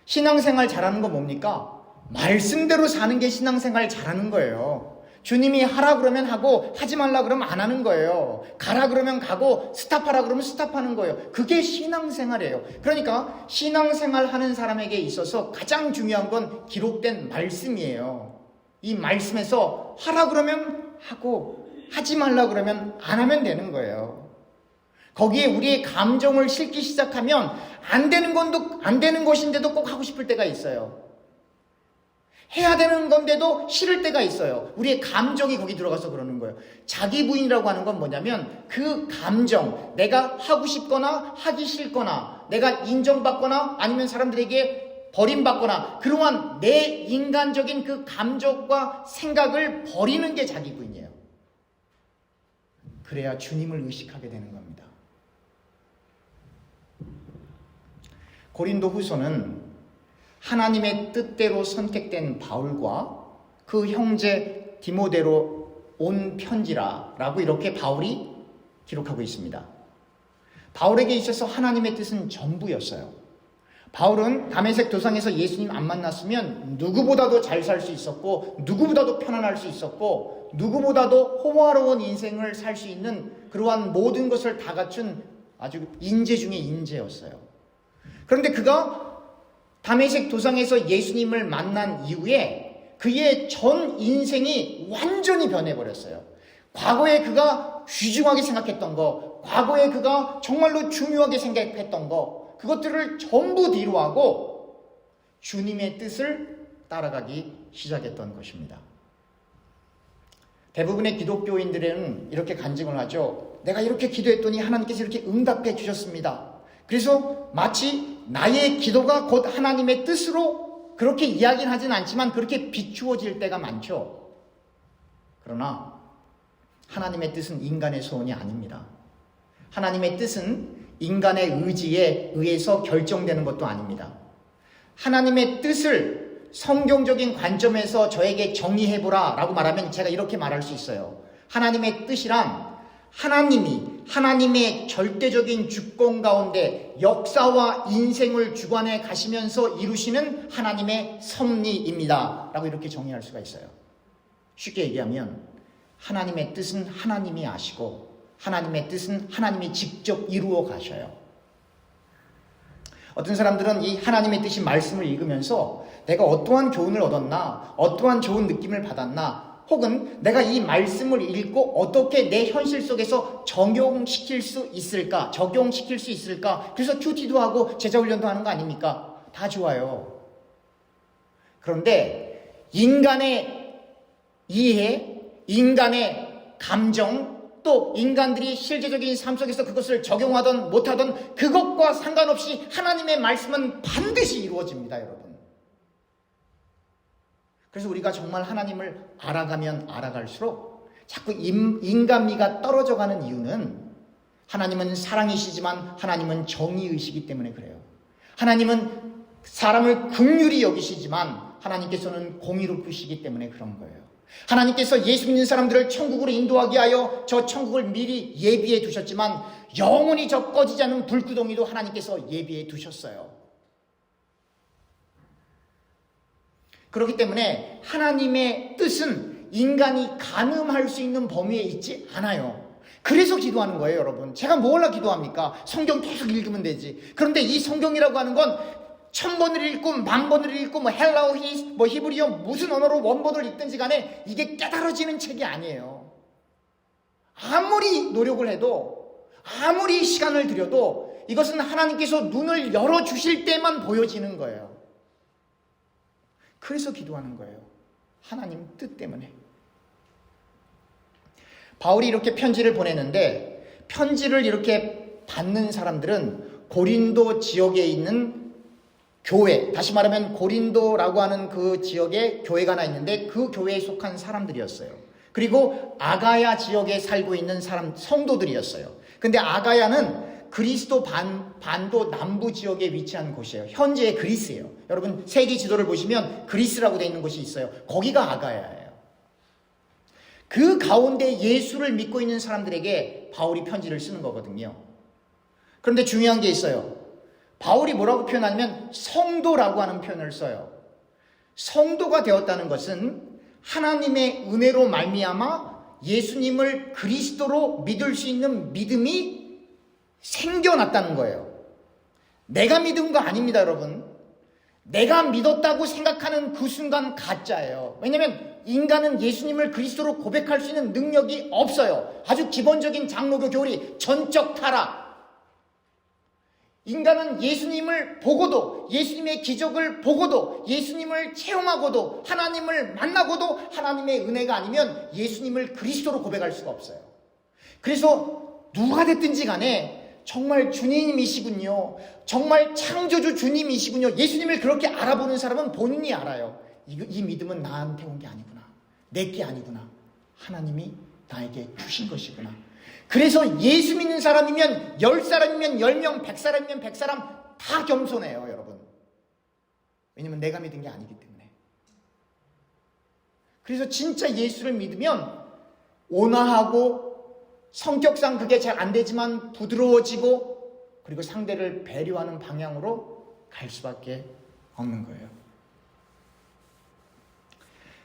신앙생활 잘하는 건 뭡니까? 말씀대로 사는 게 신앙생활 잘하는 거예요. 주님이 하라 그러면 하고 하지 말라 그러면 안 하는 거예요. 가라 그러면 가고 스탑하라 그러면 스탑하는 거예요. 그게 신앙생활이에요. 그러니까 신앙생활 하는 사람에게 있어서 가장 중요한 건 기록된 말씀이에요. 이 말씀에서 하라 그러면 하고 하지 말라 그러면 안 하면 되는 거예요. 거기에 우리의 감정을 싣기 시작하면 안 되는 것인데도 꼭 하고 싶을 때가 있어요. 해야 되는 건데도 싫을 때가 있어요. 우리의 감정이 거기 들어가서 그러는 거예요. 자기 부인이라고 하는 건 뭐냐면 그 감정, 내가 하고 싶거나 하기 싫거나 내가 인정받거나 아니면 사람들에게 버림받거나 그러한 내 인간적인 그 감정과 생각을 버리는 게 자기 부인이에요. 그래야 주님을 의식하게 되는 겁니다. 고린도 후서는 하나님의 뜻대로 선택된 바울과 그 형제 디모데로 온 편지라고 이렇게 바울이 기록하고 있습니다. 바울에게 있어서 하나님의 뜻은 전부였어요. 바울은 다메섹 도상에서 예수님 안 만났으면 누구보다도 잘 살 수 있었고 누구보다도 편안할 수 있었고 누구보다도 호화로운 인생을 살 수 있는 그러한 모든 것을 다 갖춘 아주 인재 중에 인재였어요. 그런데 그가 다메섹 도상에서 예수님을 만난 이후에 그의 전 인생이 완전히 변해버렸어요. 과거에 그가 귀중하게 생각했던 거, 과거에 그가 정말로 중요하게 생각했던 거, 그것들을 전부 뒤로 하고 주님의 뜻을 따라가기 시작했던 것입니다. 대부분의 기독교인들은 이렇게 간증을 하죠. 내가 이렇게 기도했더니 하나님께서 이렇게 응답해 주셨습니다. 그래서 마치 나의 기도가 곧 하나님의 뜻으로 그렇게 이야기는 하진 않지만 그렇게 비추어질 때가 많죠. 그러나 하나님의 뜻은 인간의 소원이 아닙니다. 하나님의 뜻은 인간의 의지에 의해서 결정되는 것도 아닙니다. 하나님의 뜻을 성경적인 관점에서 저에게 정의해보라 라고 말하면 제가 이렇게 말할 수 있어요. 하나님의 뜻이란 하나님이 하나님의 절대적인 주권 가운데 역사와 인생을 주관해 가시면서 이루시는 하나님의 섭리입니다 라고 이렇게 정의할 수가 있어요. 쉽게 얘기하면 하나님의 뜻은 하나님이 아시고 하나님의 뜻은 하나님이 직접 이루어 가셔요. 어떤 사람들은 이 하나님의 뜻이 말씀을 읽으면서 내가 어떠한 교훈을 얻었나, 어떠한 좋은 느낌을 받았나, 혹은 내가 이 말씀을 읽고 어떻게 내 현실 속에서 적용시킬 수 있을까? 그래서 큐티도 하고 제자훈련도 하는 거 아닙니까? 다 좋아요. 그런데 인간의 이해, 인간의 감정, 또 인간들이 실제적인 삶 속에서 그것을 적용하든 못하든 그것과 상관없이 하나님의 말씀은 반드시 이루어집니다, 여러분. 그래서 우리가 정말 하나님을 알아가면 알아갈수록 자꾸 인간미가 떨어져가는 이유는 하나님은 사랑이시지만 하나님은 정의이시기 때문에 그래요. 하나님은 사람을 긍휼히 여기시지만 하나님께서는 공의롭으시기 때문에 그런 거예요. 하나님께서 예수 믿는 사람들을 천국으로 인도하기 하여 저 천국을 미리 예비해 두셨지만 영원히 저 꺼지지 않는 불구덩이도 하나님께서 예비해 두셨어요. 그렇기 때문에 하나님의 뜻은 인간이 가늠할 수 있는 범위에 있지 않아요. 그래서 기도하는 거예요, 여러분. 제가 뭘로 기도합니까? 성경 계속 읽으면 되지. 그런데 이 성경이라고 하는 건 1000번을 읽고 10,000번을 읽고 헬라어, 히브리어 무슨 언어로 원본을 읽든지 간에 이게 깨달아지는 책이 아니에요. 아무리 노력을 해도 아무리 시간을 들여도 이것은 하나님께서 눈을 열어주실 때만 보여지는 거예요. 그래서 기도하는 거예요. 하나님 뜻 때문에. 바울이 이렇게 편지를 보내는데 편지를 이렇게 받는 사람들은 고린도 지역에 있는 교회, 다시 말하면 고린도라고 하는 그 지역에 교회가 하나 있는데 그 교회에 속한 사람들이었어요. 그리고 아가야 지역에 살고 있는 성도들이었어요. 근데 아가야는 그리스도 반도 남부 지역에 위치한 곳이에요. 현재의 그리스예요. 여러분 세계 지도를 보시면 그리스라고 되어 있는 곳이 있어요. 거기가 아가야예요. 그 가운데 예수를 믿고 있는 사람들에게 바울이 편지를 쓰는 거거든요. 그런데 중요한 게 있어요. 바울이 뭐라고 표현하냐면 성도라고 하는 표현을 써요. 성도가 되었다는 것은 하나님의 은혜로 말미암아 예수님을 그리스도로 믿을 수 있는 믿음이 생겨났다는 거예요. 내가 믿은 거 아닙니다, 여러분. 내가 믿었다고 생각하는 그 순간 가짜예요. 왜냐하면 인간은 예수님을 그리스도로 고백할 수 있는 능력이 없어요. 아주 기본적인 장로교 교리, 전적 타락. 인간은 예수님을 보고도, 예수님의 기적을 보고도, 예수님을 체험하고도, 하나님을 만나고도 하나님의 은혜가 아니면 예수님을 그리스도로 고백할 수가 없어요. 그래서 누가 됐든지 간에 정말 주님이시군요, 정말 창조주 주님이시군요, 예수님을 그렇게 알아보는 사람은 본인이 알아요. 이 믿음은 나한테 온 게 아니구나, 내게 아니구나, 하나님이 나에게 주신 것이구나. 그래서 예수 믿는 사람이면 10사람이면 10명, 100사람이면 100사람 다 겸손해요, 여러분. 왜냐면 내가 믿은 게 아니기 때문에. 그래서 진짜 예수를 믿으면 온화하고, 성격상 그게 잘 안 되지만 부드러워지고, 그리고 상대를 배려하는 방향으로 갈 수밖에 없는 거예요.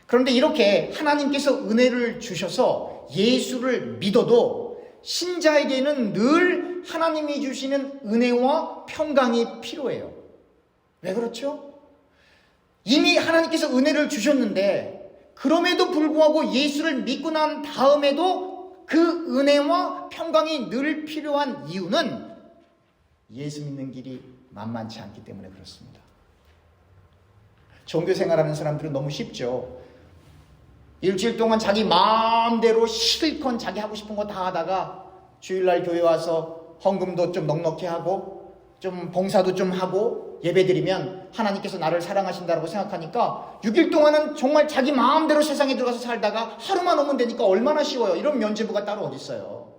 그런데 이렇게 하나님께서 은혜를 주셔서 예수를 믿어도 신자에게는 늘 하나님이 주시는 은혜와 평강이 필요해요. 왜 그렇죠? 이미 하나님께서 은혜를 주셨는데 그럼에도 불구하고 예수를 믿고 난 다음에도 그 은혜와 평강이 늘 필요한 이유는 예수 믿는 길이 만만치 않기 때문에 그렇습니다. 종교생활하는 사람들은 너무 쉽죠. 일주일 동안 자기 마음대로 실컷 자기 하고 싶은 거 다 하다가 주일날 교회 와서 헌금도 좀 넉넉히 하고 좀 봉사도 좀 하고 예배드리면 하나님께서 나를 사랑하신다고 생각하니까 6일 동안은 정말 자기 마음대로 세상에 들어가서 살다가 하루만 오면 되니까 얼마나 쉬워요. 이런 면죄부가 따로 어디 있어요.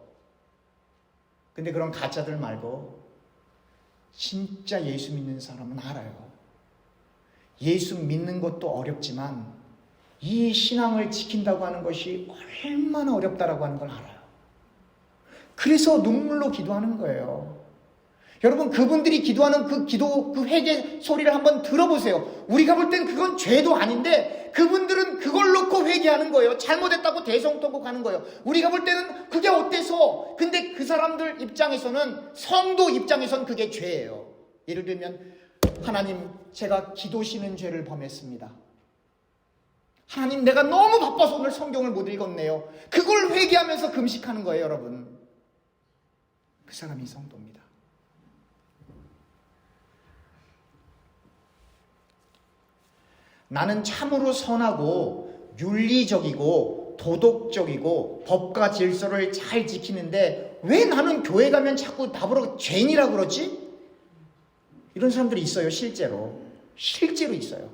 근데 그런 가짜들 말고 진짜 예수 믿는 사람은 알아요. 예수 믿는 것도 어렵지만 이 신앙을 지킨다고 하는 것이 얼마나 어렵다라고 하는 걸 알아요. 그래서 눈물로 기도하는 거예요. 여러분, 그분들이 기도하는 그 기도, 그 회개 소리를 한번 들어보세요. 우리가 볼 땐 그건 죄도 아닌데 그분들은 그걸 놓고 회개하는 거예요. 잘못했다고 대성통곡하는 거예요. 우리가 볼 때는 그게 어때서? 근데 그 사람들 입장에서는, 성도 입장에서는 그게 죄예요. 예를 들면, 하나님, 제가 기도 쉬는 죄를 범했습니다. 하나님, 내가 너무 바빠서 오늘 성경을 못 읽었네요. 그걸 회개하면서 금식하는 거예요, 여러분. 그 사람이 성도입니다. 나는 참으로 선하고 윤리적이고 도덕적이고 법과 질서를 잘 지키는데 왜 나는 교회 가면 자꾸 나보고 죄인이라 그러지? 이런 사람들이 있어요, 실제로 있어요.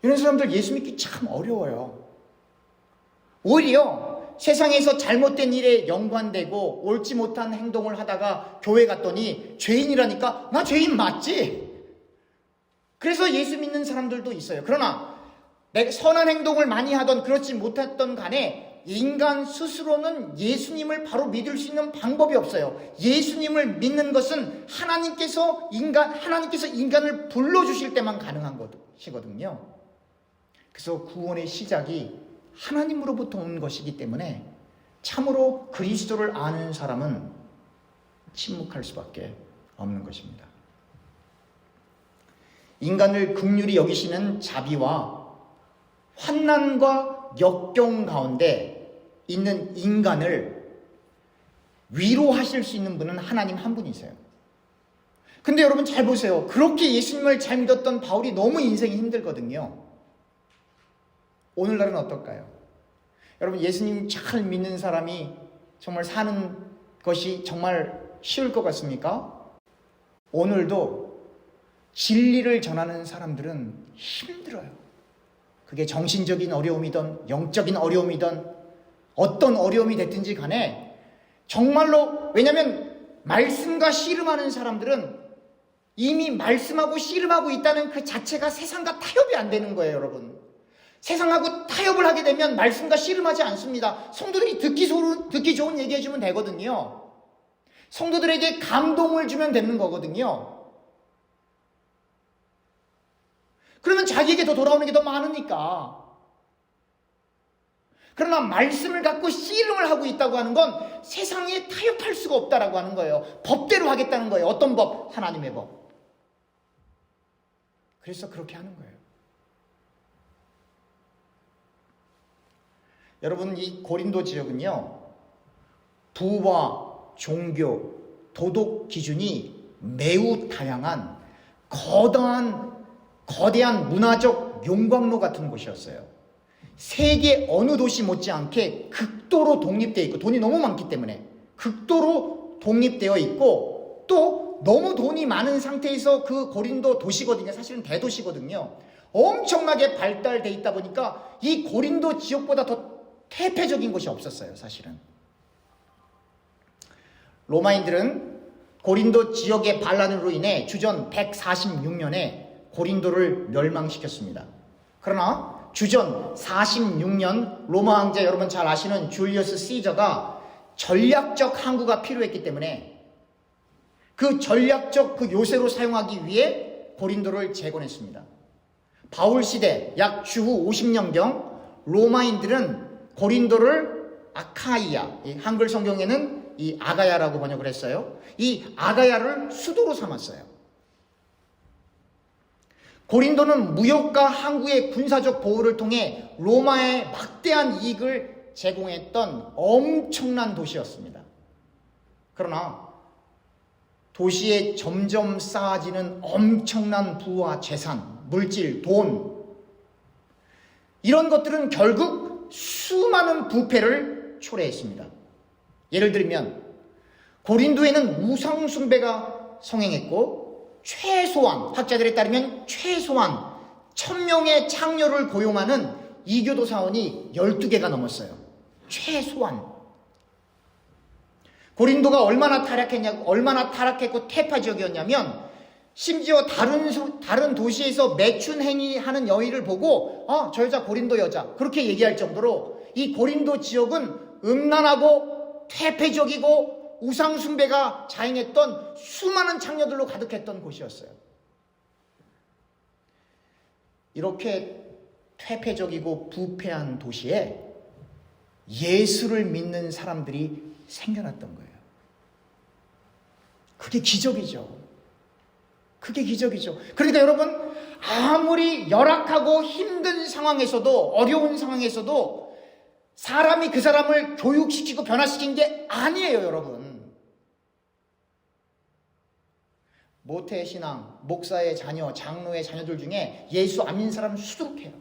이런 사람들 예수 믿기 참 어려워요. 오히려 세상에서 잘못된 일에 연관되고 옳지 못한 행동을 하다가 교회 갔더니 죄인이라니까 나 죄인 맞지? 그래서 예수 믿는 사람들도 있어요. 그러나 내가 선한 행동을 많이 하던 그렇지 못했던 간에 인간 스스로는 예수님을 바로 믿을 수 있는 방법이 없어요. 예수님을 믿는 것은 하나님께서 인간을 불러주실 때만 가능한 것이거든요. 그래서 구원의 시작이 하나님으로부터 온 것이기 때문에 참으로 그리스도를 아는 사람은 침묵할 수밖에 없는 것입니다. 인간을 긍휼히 여기시는 자비와 환난과 역경 가운데 있는 인간을 위로하실 수 있는 분은 하나님 한 분이세요. 근데 여러분 잘 보세요. 그렇게 예수님을 잘 믿었던 바울이 너무 인생이 힘들거든요. 오늘날은 어떨까요? 여러분, 예수님 잘 믿는 사람이 정말 사는 것이 정말 쉬울 것 같습니까? 오늘도 진리를 전하는 사람들은 힘들어요. 그게 정신적인 어려움이든 영적인 어려움이든 어떤 어려움이 됐든지 간에 정말로, 왜냐하면 말씀과 씨름하는 사람들은 이미 말씀하고 씨름하고 있다는 그 자체가 세상과 타협이 안 되는 거예요, 여러분. 세상하고 타협을 하게 되면 말씀과 씨름하지 않습니다. 성도들이 듣기 좋은 얘기 해주면 되거든요. 성도들에게 감동을 주면 되는 거거든요. 그러면 자기에게 더 돌아오는 게 더 많으니까. 그러나 말씀을 갖고 씨름을 하고 있다고 하는 건 세상에 타협할 수가 없다라고 하는 거예요. 법대로 하겠다는 거예요. 어떤 법? 하나님의 법. 그래서 그렇게 하는 거예요. 여러분, 이 고린도 지역은요, 부와 종교, 도덕 기준이 매우 다양한 거대한 문화적 용광로 같은 곳이었어요. 세계 어느 도시 못지않게 극도로 독립되어 있고, 돈이 너무 많기 때문에 극도로 독립되어 있고, 또 너무 돈이 많은 상태에서 그 고린도 도시거든요. 사실은 대도시거든요. 엄청나게 발달되어 있다 보니까 이 고린도 지역보다 더 태폐적인 곳이 없었어요. 사실은 로마인들은 고린도 지역의 반란으로 인해 주전 146년에 고린도를 멸망시켰습니다. 그러나 주전 46년 로마 황제, 여러분 잘 아시는 줄리어스 시저가 전략적 항구가 필요했기 때문에 그 전략적 그 요새로 사용하기 위해 고린도를 재건했습니다. 바울 시대 약 주후 50년경 로마인들은 고린도를 아카이아, 한글 성경에는 이 아가야라고 번역을 했어요. 이 아가야를 수도로 삼았어요. 고린도는 무역과 항구의 군사적 보호를 통해 로마에 막대한 이익을 제공했던 엄청난 도시였습니다. 그러나 도시에 점점 쌓아지는 엄청난 부와 재산, 물질, 돈, 이런 것들은 결국 수많은 부패를 초래했습니다. 예를 들면 고린도에는 우상 숭배가 성행했고, 최소한 학자들에 따르면 최소한 1000명의 창녀를 고용하는 이교도 사원이 12개가 넘었어요. 최소한. 고린도가 얼마나 타락했고 태파 지역이었냐면, 심지어 다른 도시에서 매춘 행위하는 여인을 보고 저 여자 고린도 여자, 그렇게 얘기할 정도로 이 고린도 지역은 음란하고 퇴폐적이고 우상 숭배가 자행했던 수많은 창녀들로 가득했던 곳이었어요. 이렇게 퇴폐적이고 부패한 도시에 예수를 믿는 사람들이 생겨났던 거예요. 그게 기적이죠. 그게 기적이죠. 그러니까 여러분, 아무리 열악하고 힘든 상황에서도, 어려운 상황에서도 사람이 그 사람을 교육시키고 변화시킨 게 아니에요, 여러분. 모태신앙, 목사의 자녀, 장로의 자녀들 중에 예수 안 믿는 사람은 수두룩해요.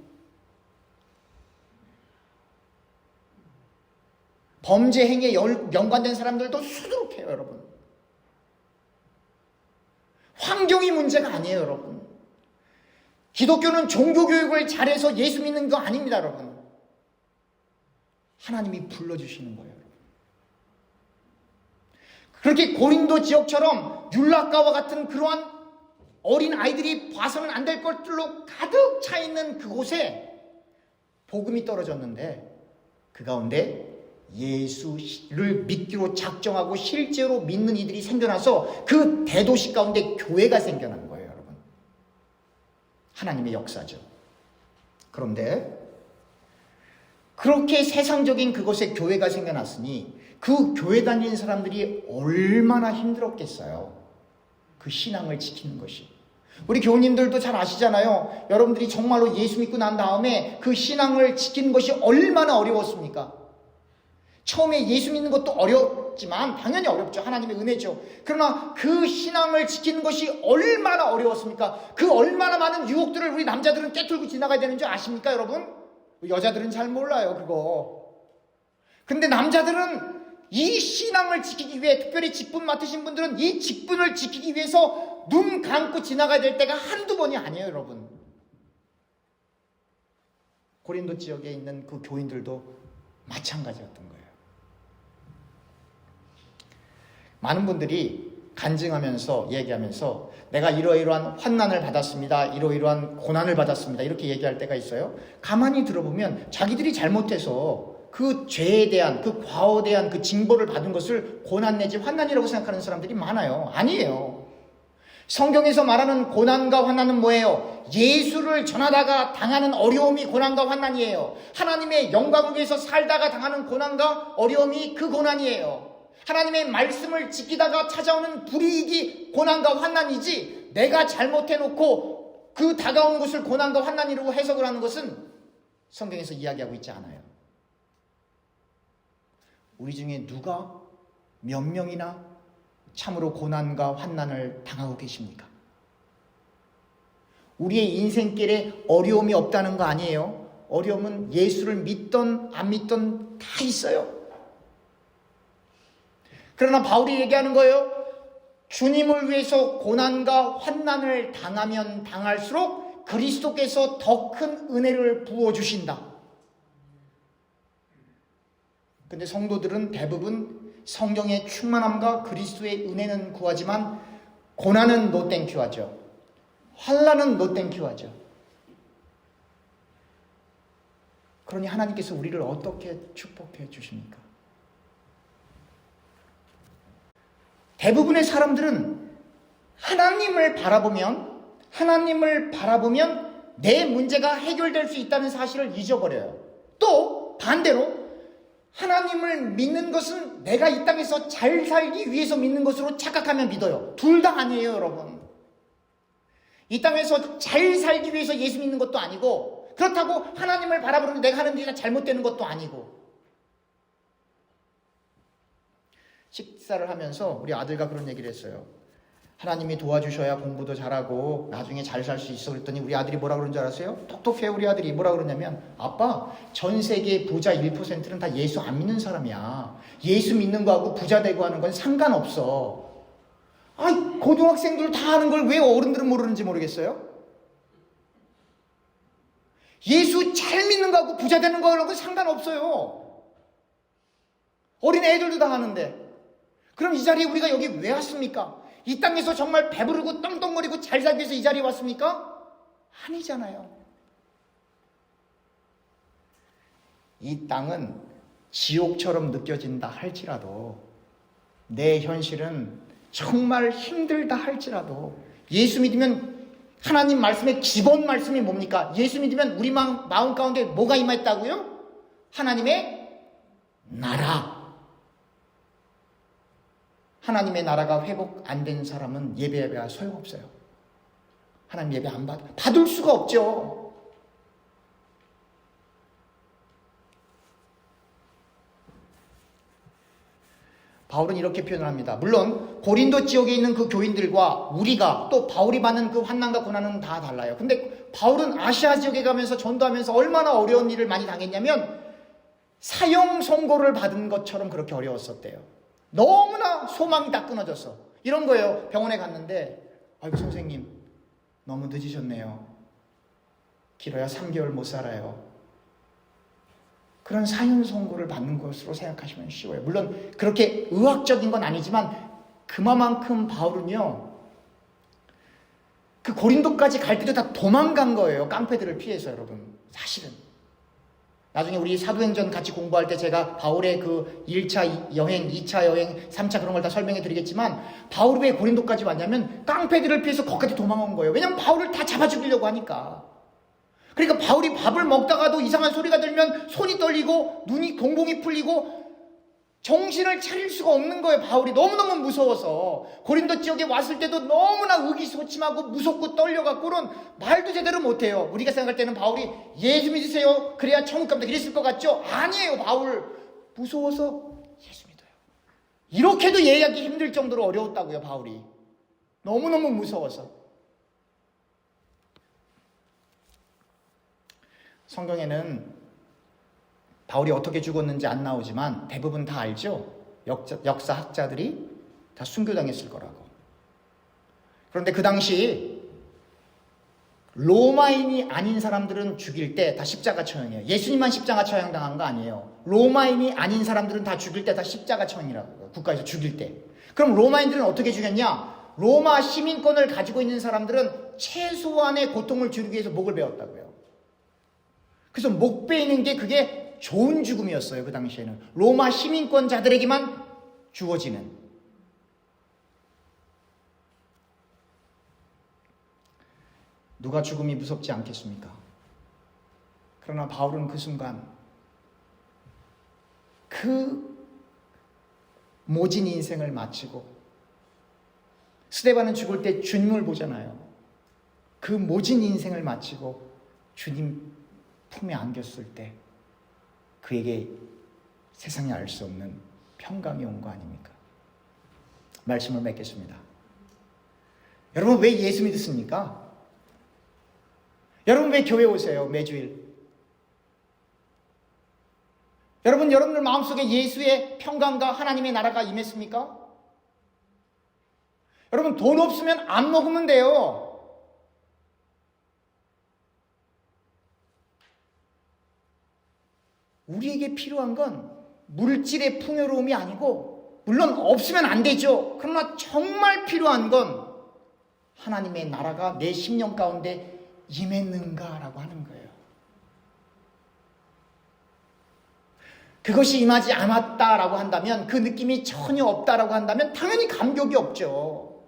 범죄 행위에 연관된 사람들도 수두룩해요, 여러분. 환경이 문제가 아니에요, 여러분. 기독교는 종교교육을 잘해서 예수 믿는 거 아닙니다, 여러분. 하나님이 불러주시는 거예요, 여러분. 그렇게 고린도 지역처럼 율라가와 같은 그러한 어린 아이들이 봐서는 안 될 것들로 가득 차 있는 그곳에 복음이 떨어졌는데, 그 가운데 예수를 믿기로 작정하고 실제로 믿는 이들이 생겨나서 그 대도시 가운데 교회가 생겨난 거예요, 여러분. 하나님의 역사죠. 그런데 그렇게 세상적인 그곳에 교회가 생겨났으니 그 교회 다니는 사람들이 얼마나 힘들었겠어요. 그 신앙을 지키는 것이. 우리 교우님들도 잘 아시잖아요. 여러분들이 정말로 예수 믿고 난 다음에 그 신앙을 지키는 것이 얼마나 어려웠습니까? 처음에 예수 믿는 것도 어렵지만 당연히 어렵죠. 하나님의 은혜죠. 그러나 그 신앙을 지키는 것이 얼마나 어려웠습니까? 그 얼마나 많은 유혹들을 우리 남자들은 꿰뚫고 지나가야 되는 줄 아십니까, 여러분? 여자들은 잘 몰라요, 그거. 근데 남자들은 이 신앙을 지키기 위해, 특별히 직분 맡으신 분들은 이 직분을 지키기 위해서 눈 감고 지나가야 될 때가 한두 번이 아니에요, 여러분. 고린도 지역에 있는 그 교인들도 마찬가지였던 거예요. 많은 분들이 간증하면서 얘기하면서 내가 이러이러한 환난을 받았습니다. 이러이러한 고난을 받았습니다. 이렇게 얘기할 때가 있어요. 가만히 들어보면 자기들이 잘못해서 그 죄에 대한, 그 과오에 대한 그 징벌을 받은 것을 고난 내지 환난이라고 생각하는 사람들이 많아요. 아니에요. 성경에서 말하는 고난과 환난은 뭐예요? 예수를 전하다가 당하는 어려움이 고난과 환난이에요. 하나님의 영광을 위해서 살다가 당하는 고난과 어려움이 그 고난이에요. 하나님의 말씀을 지키다가 찾아오는 불이익이 고난과 환난이지, 내가 잘못해놓고 그 다가오는 것을 고난과 환난이라고 해석을 하는 것은 성경에서 이야기하고 있지 않아요. 우리 중에 누가 몇 명이나 참으로 고난과 환난을 당하고 계십니까? 우리의 인생길에 어려움이 없다는 거 아니에요. 어려움은 예수를 믿던 안 믿던 다 있어요. 그러나 바울이 얘기하는 거예요. 주님을 위해서 고난과 환난을 당하면 당할수록 그리스도께서 더 큰 은혜를 부어주신다. 근데 성도들은 대부분 성령의 충만함과 그리스도의 은혜는 구하지만 고난은 노 땡큐 하죠. 환난은 노 땡큐 하죠. 그러니 하나님께서 우리를 어떻게 축복해 주십니까? 대부분의 사람들은 하나님을 바라보면 내 문제가 해결될 수 있다는 사실을 잊어버려요. 또 반대로 하나님을 믿는 것은 내가 이 땅에서 잘 살기 위해서 믿는 것으로 착각하면 믿어요. 둘 다 아니에요, 여러분. 이 땅에서 잘 살기 위해서 예수 믿는 것도 아니고, 그렇다고 하나님을 바라보는 내가 하는 일이 잘못되는 것도 아니고. 식사를 하면서 우리 아들과 그런 얘기를 했어요. 하나님이 도와주셔야 공부도 잘하고 나중에 잘 살 수 있어. 그랬더니 우리 아들이 뭐라 그런 줄 알았어요? 똑똑해요. 우리 아들이 뭐라 그러냐면, 아빠, 전 세계 부자 1%는 다 예수 안 믿는 사람이야. 예수 믿는 거하고 부자 되고 하는 건 상관없어. 아이, 고등학생들 다 아는 걸 왜 어른들은 모르는지 모르겠어요? 예수 잘 믿는 거하고 부자 되는 거하고 상관없어요. 어린 애들도 다 아는데. 그럼 이 자리에 우리가 여기 왜 왔습니까? 이 땅에서 정말 배부르고 떵떵거리고 잘 살기 위해서 이 자리에 왔습니까? 아니잖아요. 이 땅은 지옥처럼 느껴진다 할지라도, 내 현실은 정말 힘들다 할지라도, 예수 믿으면 하나님 말씀의 기본 말씀이 뭡니까? 예수 믿으면 우리 마음 가운데 뭐가 임했다고요? 하나님의 나라. 하나님의 나라가 회복 안 된 사람은 예배가 소용없어요. 하나님 예배 안 받을 수가 없죠. 바울은 이렇게 표현을 합니다. 물론 고린도 지역에 있는 그 교인들과 우리가, 또 바울이 받는 그 환난과 고난은 다 달라요. 근데 바울은 아시아 지역에 가면서 전도하면서 얼마나 어려운 일을 많이 당했냐면, 사형 선고를 받은 것처럼 그렇게 어려웠었대요. 너무나 소망이 다 끊어졌어. 이런 거예요. 병원에 갔는데, 아이고 선생님 너무 늦으셨네요. 길어야 3개월 못 살아요. 그런 사형 선고를 받는 것으로 생각하시면 쉬워요. 물론 그렇게 의학적인 건 아니지만 그만큼 바울은요, 그 고린도까지 갈 때도 다 도망간 거예요. 깡패들을 피해서. 여러분, 사실은 나중에 우리 사도행전 같이 공부할 때 제가 바울의 그 1차 여행, 2차 여행, 3차 그런 걸 다 설명해 드리겠지만, 바울이 왜 고린도까지 왔냐면 깡패들을 피해서 거기까지 도망온 거예요. 왜냐면 바울을 다 잡아 죽이려고 하니까. 그러니까 바울이 밥을 먹다가도 이상한 소리가 들면 손이 떨리고 눈이 동공이 풀리고 정신을 차릴 수가 없는 거예요. 바울이 너무너무 무서워서. 고린도 지역에 왔을 때도 너무나 의기소침하고 무섭고 떨려갖고는 말도 제대로 못해요. 우리가 생각할 때는 바울이 예수 믿으세요, 그래야 천국 갑니다, 그랬을 것 같죠? 아니에요. 바울 무서워서 예수 믿어요. 이렇게도 이해하기 힘들 정도로 어려웠다고요. 바울이 너무너무 무서워서. 성경에는 바울이 어떻게 죽었는지 안 나오지만 대부분 다 알죠? 역사학자들이 다 순교당했을 거라고. 그런데 그 당시 로마인이 아닌 사람들은 죽일 때 다 십자가 처형이에요. 예수님만 십자가 처형당한 거 아니에요. 로마인이 아닌 사람들은 다 죽일 때 다 십자가 처형이라고. 국가에서 죽일 때. 그럼 로마인들은 어떻게 죽였냐? 로마 시민권을 가지고 있는 사람들은 최소한의 고통을 줄이기 위해서 목을 베었다고요. 그래서 목 베이는 게 그게 좋은 죽음이었어요. 그 당시에는 로마 시민권자들에게만 주어지는. 누가 죽음이 무섭지 않겠습니까? 그러나 바울은 그 순간 그 모진 인생을 마치고, 스데반은 죽을 때 주님을 보잖아요. 그 모진 인생을 마치고 주님 품에 안겼을 때 그에게 세상이 알 수 없는 평강이 온 거 아닙니까? 말씀을 맺겠습니다. 여러분, 왜 예수 믿습니까? 여러분, 왜 교회 오세요? 매주일. 여러분들 마음속에 예수의 평강과 하나님의 나라가 임했습니까? 여러분, 돈 없으면 안 먹으면 돼요. 우리에게 필요한 건 물질의 풍요로움이 아니고, 물론 없으면 안 되죠. 그러나 정말 필요한 건 하나님의 나라가 내 심령 가운데 임했는가라고 하는 거예요. 그것이 임하지 않았다라고 한다면, 그 느낌이 전혀 없다라고 한다면 당연히 감격이 없죠.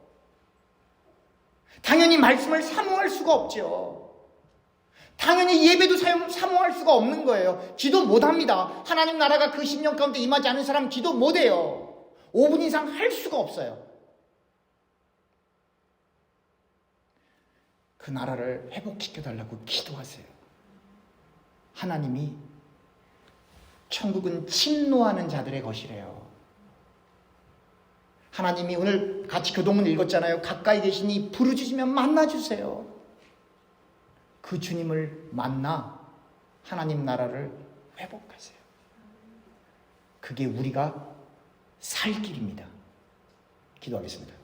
당연히 말씀을 사모할 수가 없죠. 당연히 예배도 사모할 수가 없는 거예요. 기도 못합니다. 하나님 나라가 그 심령 가운데 임하지 않은 사람 기도 못해요. 5분 이상 할 수가 없어요. 그 나라를 회복시켜달라고 기도하세요. 하나님이 천국은 침노하는 자들의 것이래요. 하나님이 오늘 같이 교동문 읽었잖아요. 가까이 계시니 부르짖으면 만나주세요. 그 주님을 만나 하나님 나라를 회복하세요. 그게 우리가 살 길입니다. 기도하겠습니다.